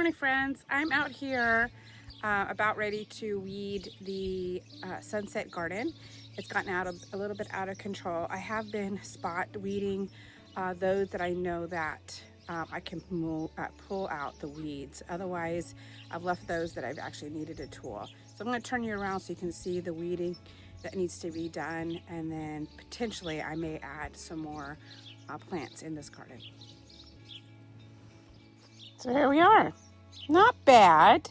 morning, friends. I'm out here about ready to weed the sunset garden. It's gotten a little bit out of control. I have been spot weeding those that I know that I can pull out the weeds. Otherwise, I've left those that I've actually needed a tool. So I'm going to turn you around so you can see the weeding that needs to be done, and then potentially I may add some more plants in this garden. So here we are. Not bad,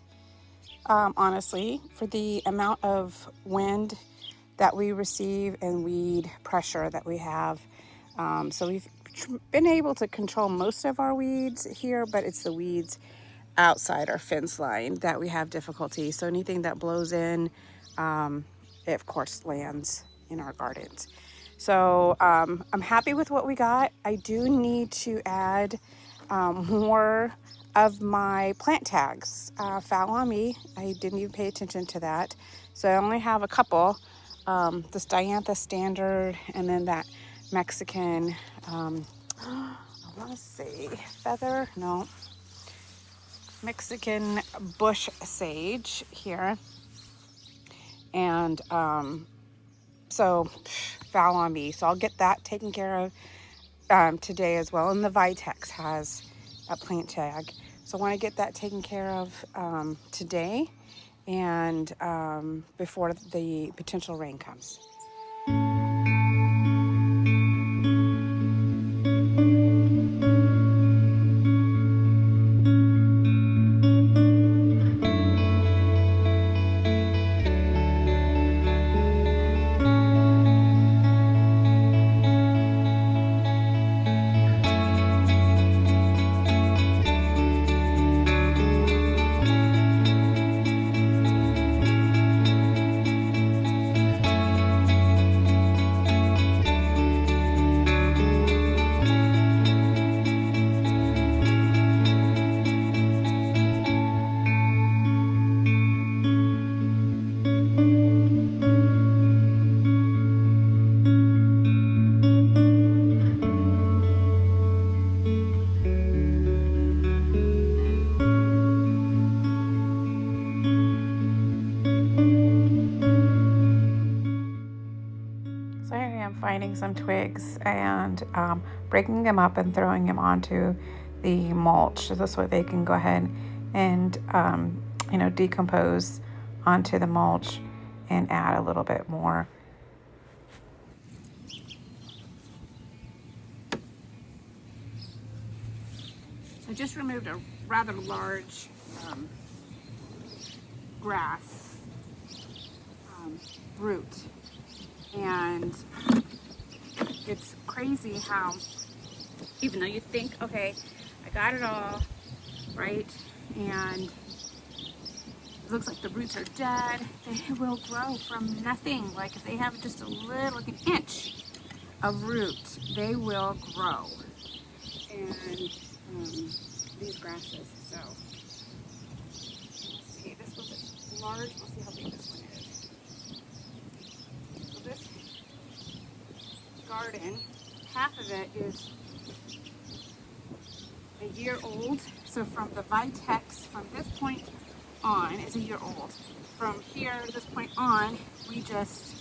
honestly, for the amount of wind that we receive and weed pressure that we have. So we've been able to control most of our weeds here, but it's the weeds outside our fence line that we have difficulty. So anything that blows in, it of course lands in our gardens. So I'm happy with what we got. I do need to add more of my plant tags. Foul on me, I didn't even pay attention to that. So I only have a couple, this Diantha Standard and then that Mexican, I want to say feather, no, Mexican bush sage here. And so foul on me. So I'll get that taken care of today as well. And the Vitex has a plant tag. So I want to get that taken care of today and before the potential rain comes. So here I am finding some twigs and breaking them up and throwing them onto the mulch. So this way they can go ahead and decompose onto the mulch and add a little bit more. I just removed a rather large grass root. And it's crazy how, even though you think, okay, I got it all, right, and it looks like the roots are dead, they will grow from nothing. Like if they have just a little, like an inch of root, they will grow. And these grasses, so let's see, this was a large, we'll see how big this one is. This garden, half of it is a year old. So from the Vitex, from this point on, is a year old. From here to this point on, we just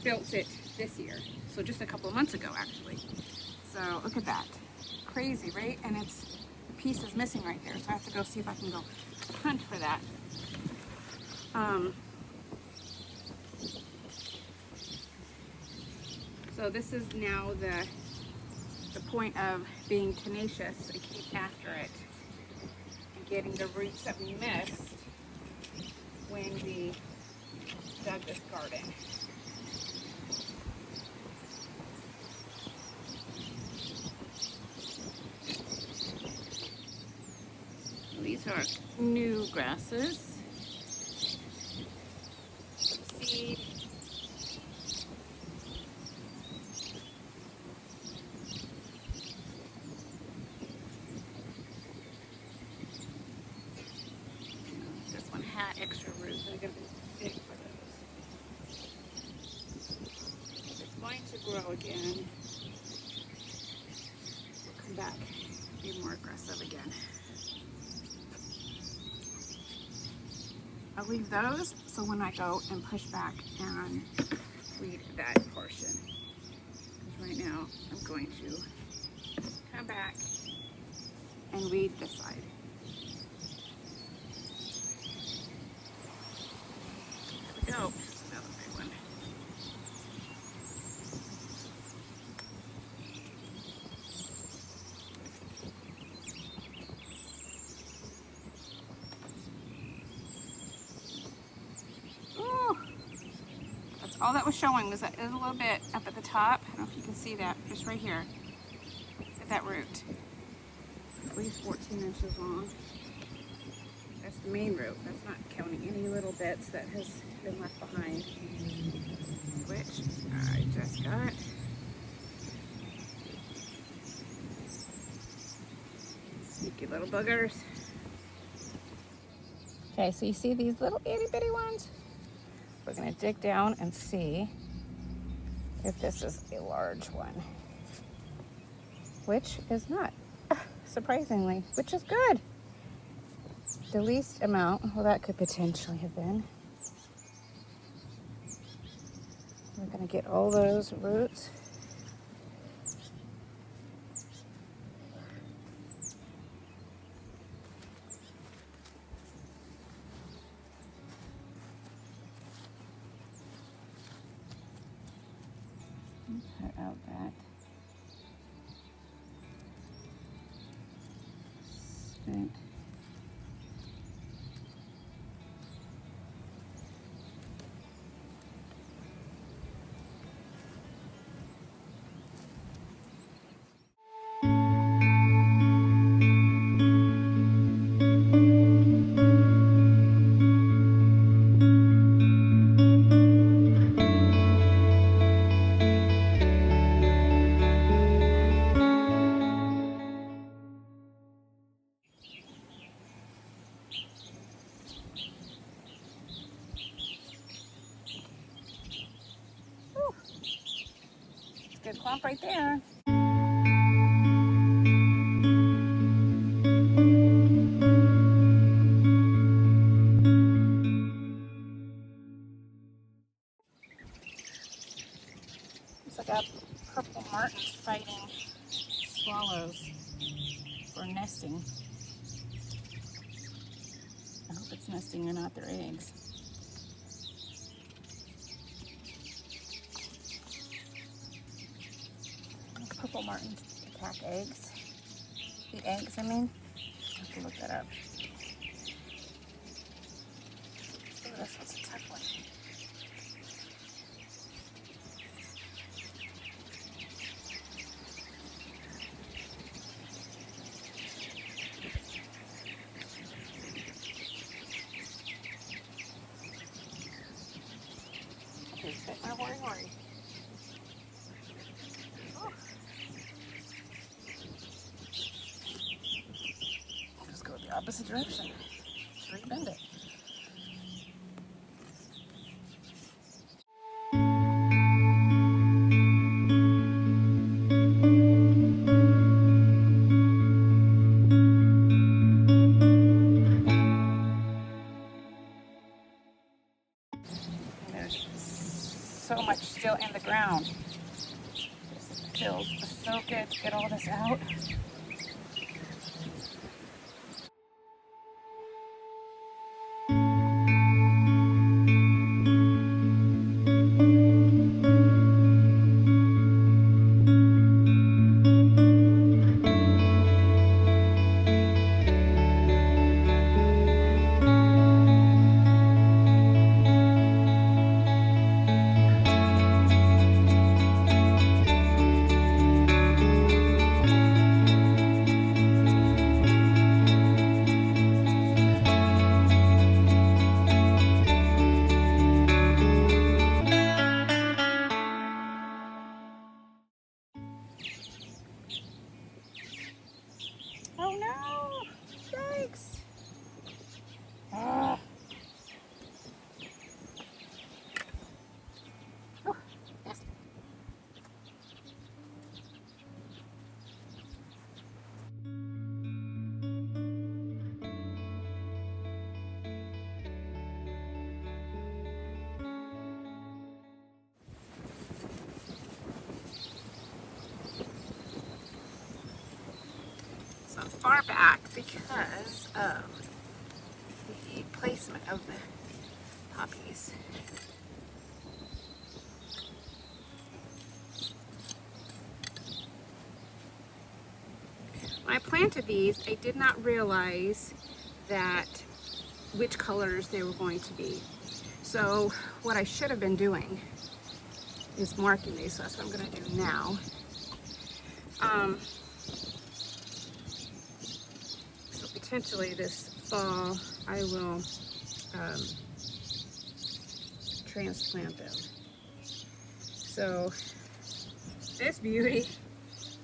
built it this year. So just a couple of months ago, actually. So look at that. Crazy, right? And it's, the piece is missing right there. So I have to go see if I can go hunt for that. So this is now the point of being tenacious and keep after it and getting the roots that we missed when we dug this garden. These are new grasses. Seed. Extra roots. They're going to be big for those. It's going to grow again. We'll come back, be more aggressive again. I'll leave those so when I go and push back and weed that portion. Because right now I'm going to come back and weed this side. There we go. Another big one. All that was showing was that a little bit up at the top. I don't know if you can see that, just right here. At that root. At least 14 inches long. That's the main root. That's not counting any little bits that has been left behind. Which I just got. Sneaky little boogers. Okay, so you see these little itty bitty ones? We're going to dig down and see if this is a large one, which is not, surprisingly, which is good. The least amount, well, that could potentially have been. We're going to get all those roots. Cut out that spent. Good clump right there. It's like a purple martin's fighting swallows for nesting. I hope it's nesting and not their eggs. Purple martins attack eggs. The eggs, I mean. I have to look that up. Oh, this one's a tough one. Okay, fit my worry. Oh. Just go the opposite direction. Just rebend it. So much still in the ground. This feels so good to get all this out. far back because of the placement of the poppies. When I planted these, I did not realize that which colors they were going to be. So what I should have been doing is marking these, so that's what I'm going to do now. So potentially this fall I will transplant them. So this beauty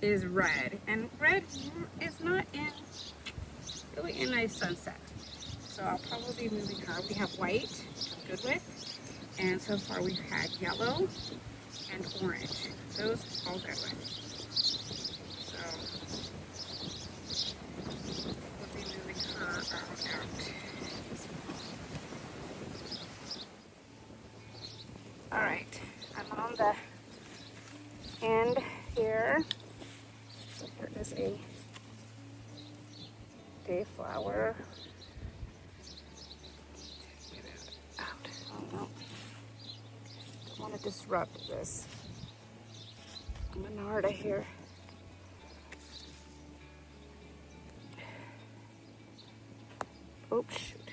is red, and red is not in really in a sunset. So I'll probably be moving her. We have white, which I'm good with, and so far we've had yellow and orange. Those all good with. So we'll be moving her out. All right, I'm on the end here. So here is a dayflower. Get it out. Oh no. Don't want to disrupt this Monarda here. Oops, shoot.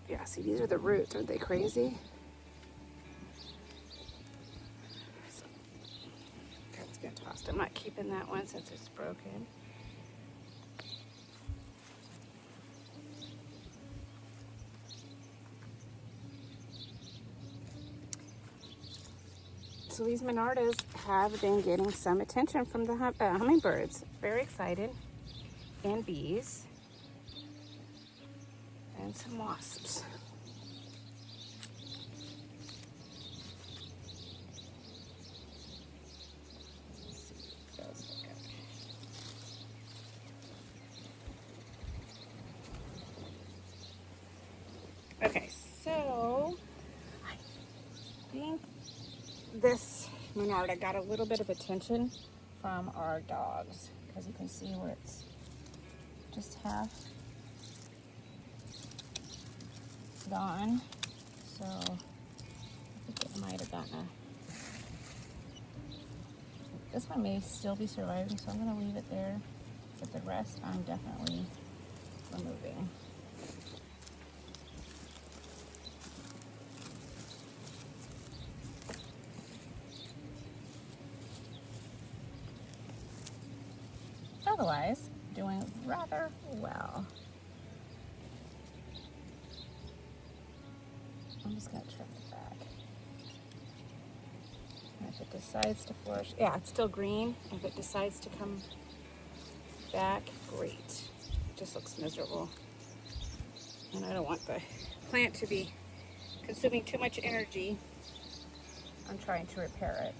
Yeah, see, these are the roots. Aren't they crazy? So, that's getting tossed. I'm not keeping that one since it's broken. So these Monardas have been getting some attention from the hummingbirds. Very excited. And bees. And some wasps. Okay, so I think this Monarda got a little bit of attention from our dogs, because you can see where it's just half gone. So I think it might have gotten this one may still be surviving, so I'm going to leave it there. But the rest I'm definitely removing. Otherwise, doing rather well. I'm just going to trim it back. And if it decides to flourish, yeah, it's still green. If it decides to come back, great. It just looks miserable. And I don't want the plant to be consuming too much energy. I'm trying to repair it.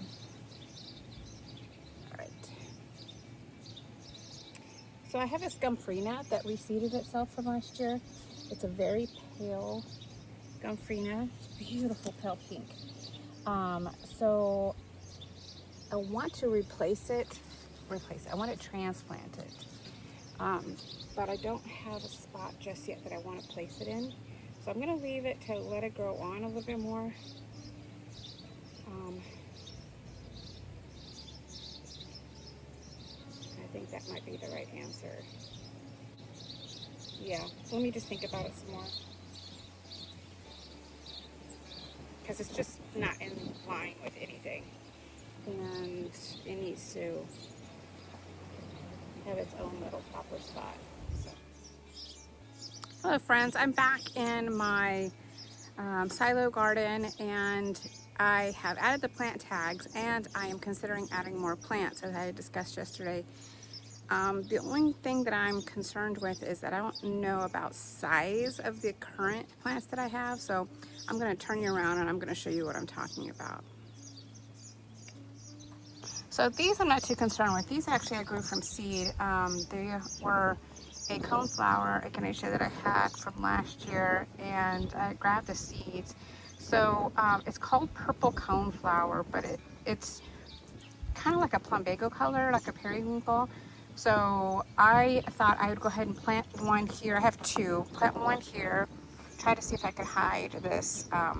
So I have a Scumfrina that reseeded itself from last year. It's a very pale Scumfrina. It's beautiful pale pink. So I want to replace it. I want to transplant it. But I don't have a spot just yet that I want to place it in. So I'm going to leave it to let it grow on a little bit more. I think that might be the right answer. Yeah, let me just think about it some more. Because it's just not in line with anything. And it needs to have its own little proper spot. So. Hello friends, I'm back in my silo garden, and I have added the plant tags, and I am considering adding more plants as I discussed yesterday. The only thing that I'm concerned with is that I don't know about size of the current plants that I have, so I'm going to turn you around and I'm going to show you what I'm talking about. So these I'm not too concerned with. These actually I grew from seed. They were a coneflower echinacea that I had from last year, and I grabbed the seeds. So it's called purple coneflower, but it's kind of like a plumbago color, like a periwinkle. So I thought I would go ahead and plant one here. I have two. Plant one here. Try to see if I could hide this uh,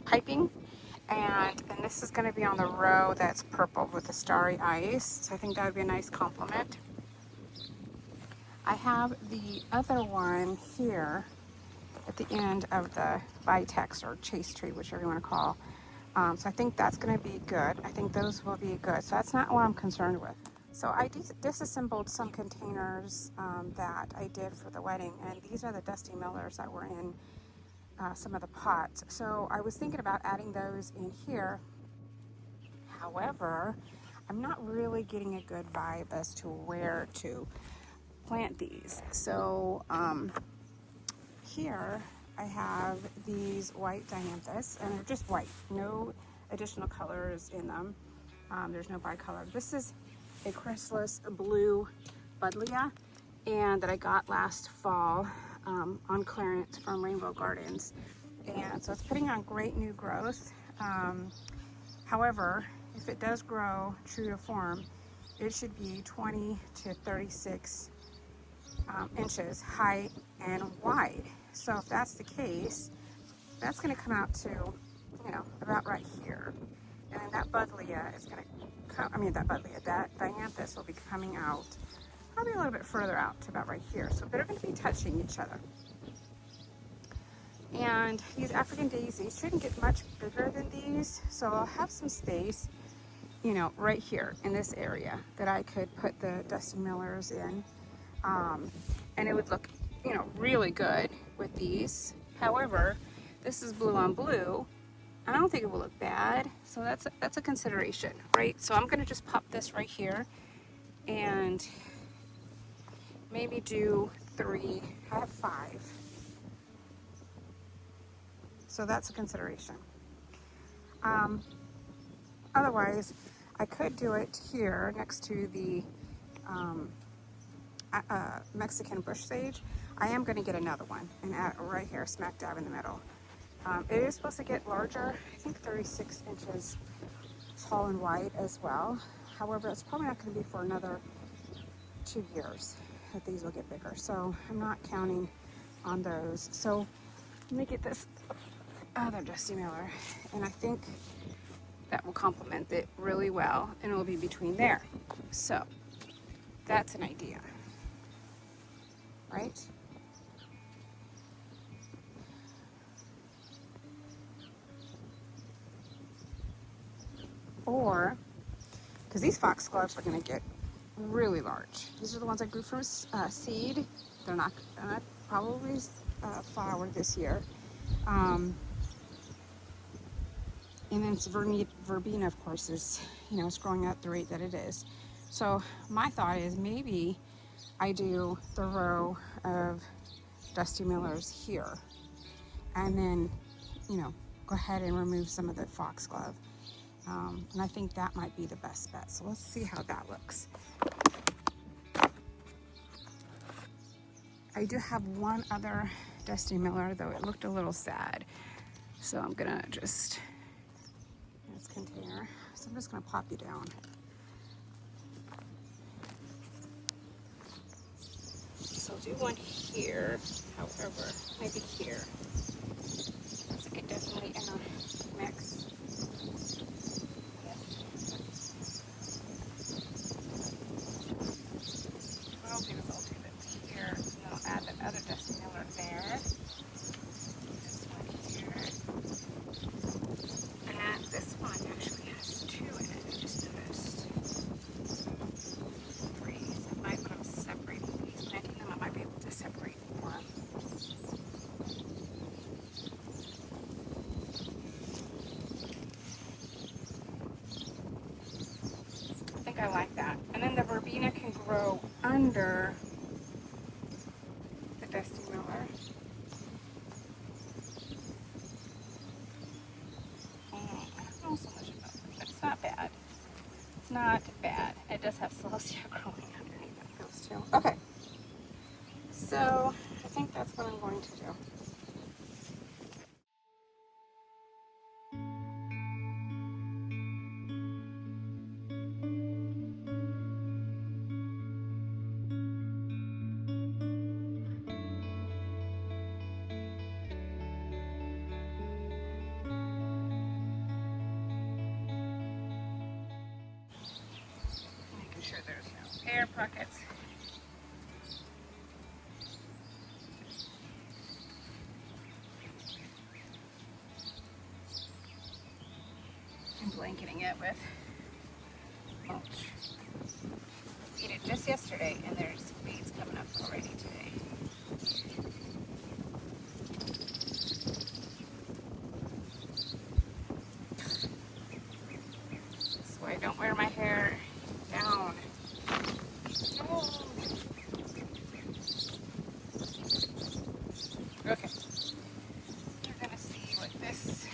piping. And this is going to be on the row that's purple with the starry ice. So I think that would be a nice complement. I have the other one here at the end of the vitex or chase tree, whichever you want to call. So I think that's going to be good. I think those will be good. So that's not what I'm concerned with. So I disassembled some containers that I did for the wedding, and these are the dusty millers that were in some of the pots. So I was thinking about adding those in here. However, I'm not really getting a good vibe as to where to plant these. So here I have these white dianthus, and they're just white, no additional colors in them. There's no bicolor. This is a chrysalis blue buddleia, and that I got last fall on clearance from Rainbow Gardens. And so it's putting on great new growth. However, if it does grow true to form, it should be 20 to 36 inches high and wide. So if that's the case, that's going to come out to, about right here. And then that buddleia is going to come, that dianthus will be coming out probably a little bit further out to about right here. So they're going to be touching each other. And these African daisies shouldn't get much bigger than these. So I'll have some space, right here in this area that I could put the dusty millers in. And it would look, really good with these. However, this is blue on blue, and I don't think it will look bad. So that's a consideration, right? So I'm gonna just pop this right here and maybe do 3. I have 5. So that's a consideration. Otherwise, I could do it here next to the Mexican bush sage. I am going to get another one and add right here, smack dab in the middle. It is supposed to get larger, I think 36 inches tall and wide as well. However, it's probably not going to be for another 2 years that these will get bigger. So I'm not counting on those. So let me get this other dusty miller, and I think that will complement it really well, and it will be between there. So that's an idea, right? Or, because these foxgloves are going to get really large. These are the ones I grew from seed. They're not going to probably flower this year. And then it's verbena, of course, is, it's growing at the rate that it is. So my thought is maybe I do the row of dusty millers here, and then, go ahead and remove some of the foxglove. And I think that might be the best bet. So let's see how that looks. I do have one other dusty miller, though it looked a little sad. So I'm gonna just, this container. So I'm just gonna pop you down. So I'll do one here, however, maybe here. So I could definitely mix. What I'll do is I'll do this here, and I'll add that other dusty miller there. This one here. And this one actually has 2 in it, I just noticed. 3. So I might, when I'm separating these, planting them, I might be able to separate more. I think I like that. And then the verbena can grow under the dusty miller. I don't know so much about it, but it's not bad. It's not bad. It does have celosia growing underneath those two. Okay. So I think that's what I'm going to do. air pockets. I'm blanketing it with mulch. We did it just yesterday, and there's weeds coming up already today. That's why I don't wear my hair down. No. Okay. You're gonna see what this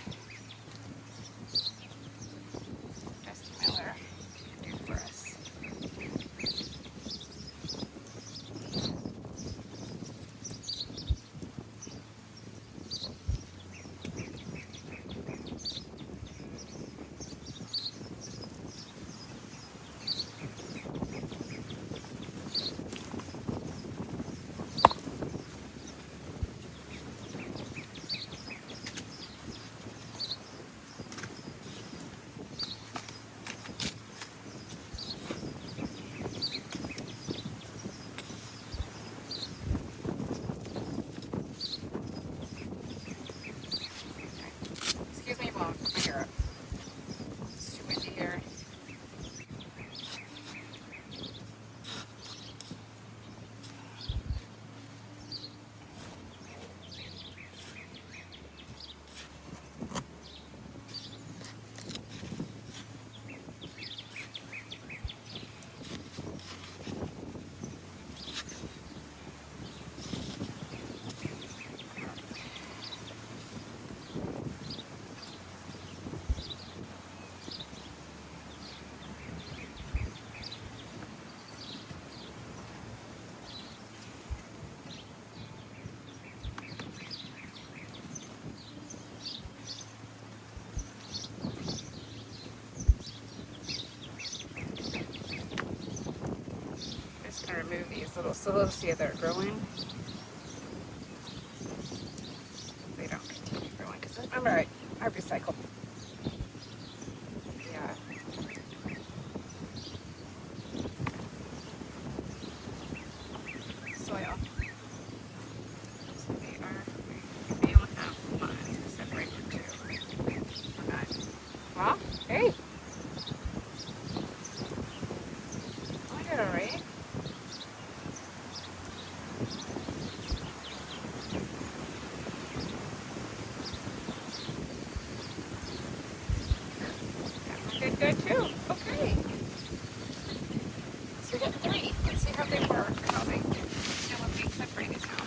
Dusty Miller can do for us. Excuse me while I put my hair up. It's too windy here. Remove these little celosia that are growing. They don't continue growing because remember I recycle. Yeah. Soil. So we only have one to separate the two. Okay. Well, hey. I did alright. Good too. Okay. So we got 3. Let's see how they work, how they will be separated now.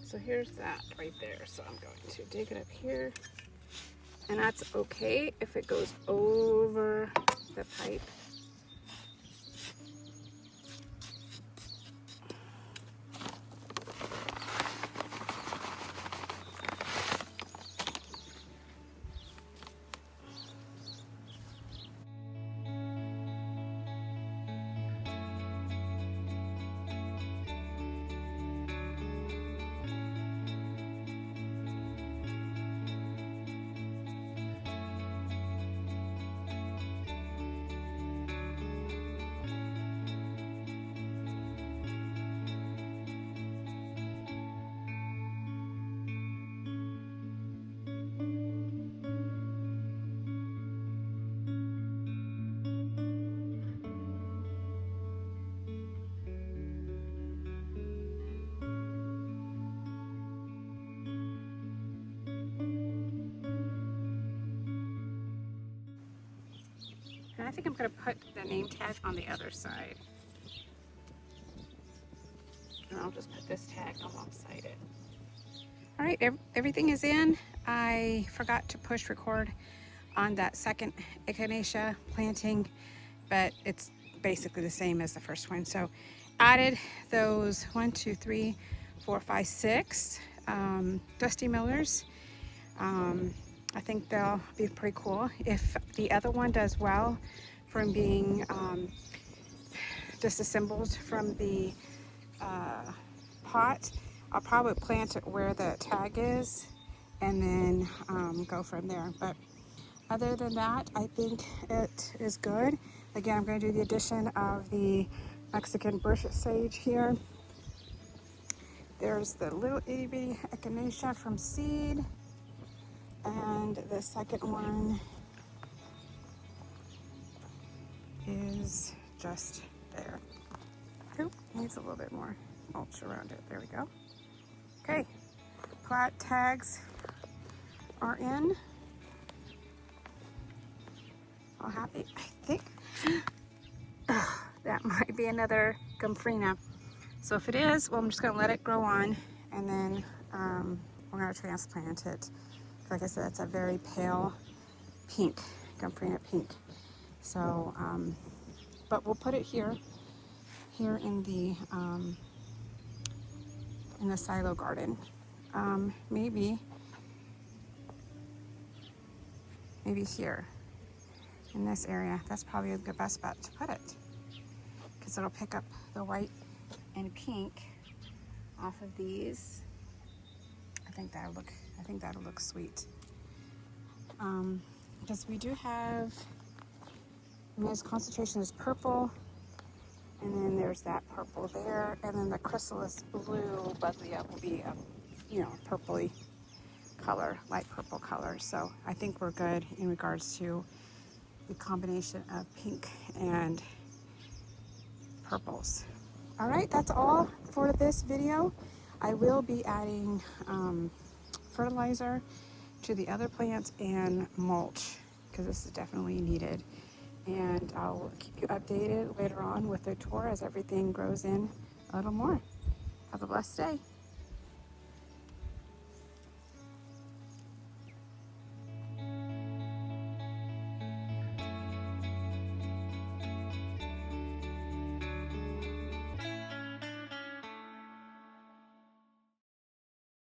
So here's that right there. So I'm going to dig it up here. And that's okay if it goes over the pipe. And I think I'm going to put the name tag on the other side. And I'll just put this tag alongside it. All right, everything is in. I forgot to push record on that second Echinacea planting, but it's basically the same as the first one. So added those 1, 2, 3, 4, 5, 6 dusty millers. I think they'll be pretty cool. If the other one does well from being disassembled from the pot, I'll probably plant it where the tag is and then go from there. But other than that, I think it is good. Again, I'm going to do the addition of the Mexican bush sage here. There's the little itty bitty Echinacea from seed. And the second one is just there. Oop, needs a little bit more mulch around it. There we go. Okay, plat tags are in. All happy. I think that might be another Gomphrena. So if it is, well, I'm just gonna let it grow on, and then we're gonna transplant it. Like I said, it's a very pale pink, Gomphrena pink. So, but we'll put it here in the silo garden. Maybe here in this area. That's probably the best spot to put it, because it'll pick up the white and pink off of these. I think that'll look sweet. Because we do have, I mean, its concentration is purple, and then there's that purple there, and then the chrysalis blue buddleia will be a, you know, purpley color, light purple color. So I think we're good in regards to the combination of pink and purples. All right, that's all for this video. I will be adding fertilizer to the other plants and mulch, because this is definitely needed. And I'll keep you updated later on with the tour as everything grows in a little more. Have a blessed day.